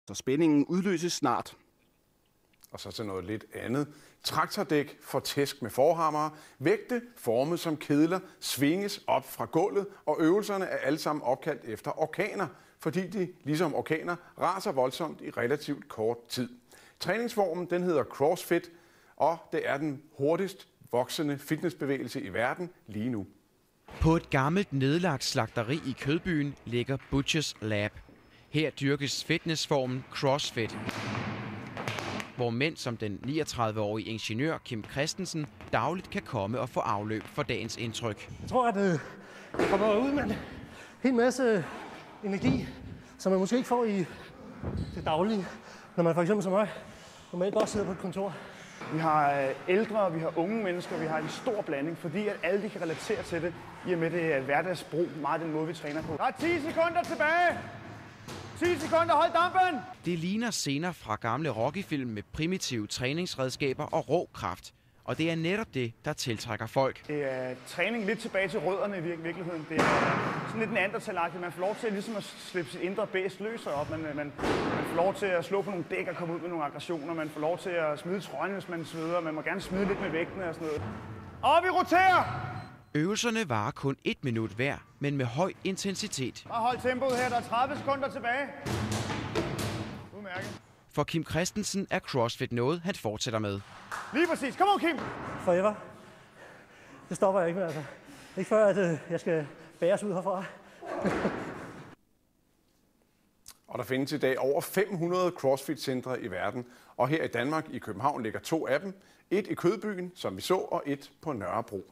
Så spændingen udløses snart. Og så til noget lidt andet. Traktordæk for tæsk med forhammere, vægte formet som kedler, svinges op fra gulvet, og øvelserne er alle sammen opkaldt efter orkaner, fordi de, ligesom orkaner, raser voldsomt i relativt kort tid. Træningsformen den hedder CrossFit, og det er den hurtigst voksende fitnessbevægelse i verden lige nu. På et gammelt nedlagt slagteri i Kødbyen ligger Butchers Lab. Her dyrkes fitnessformen CrossFit, hvor mænd som den 39-årige ingeniør Kim Christensen dagligt kan komme og få afløb for dagens indtryk. Jeg tror, at jeg kommer ud med en hel masse energi, som man måske ikke får i det daglige, når man for eksempel som mig normalt bare sidder på et kontor. Vi har ældre, vi har unge mennesker, vi har en stor blanding, fordi at alle de kan relatere til det, i og med det er hverdagsbrug, meget den måde, vi træner på. Der er 10 sekunder tilbage! 10 sekunder, hold dampen! Det ligner scener fra gamle Rocky-film med primitive træningsredskaber og rå kraft. Og det er netop det, der tiltrækker folk. Det er træning lidt tilbage til rødderne i virkeligheden. Det er sådan lidt en andertalagtigt. Man får lov til ligesom at slippe sit indre bæst løs op. Man får lov til at slå på nogle dæk og komme ud med nogle aggressioner. Man får lov til at smide trøjen, hvis man sveder. Man må gerne smide lidt med vægtene og sådan noget. Og vi roterer! Øvelserne varer kun 1 minut hver, men med høj intensitet. Bare hold tempoet her, der er 30 sekunder tilbage. Udmærket. For Kim Christensen er CrossFit noget, han fortsætter med. Lige præcis. Kom on, Kim! Forever. Det stopper jeg ikke med, altså. Ikke før, at jeg skal bæres ud herfra. Og der findes i dag over 500 CrossFit-centre i verden. Og her i Danmark, i København, ligger 2 af dem. Et i Kødbyen, som vi så, og et på Nørrebro.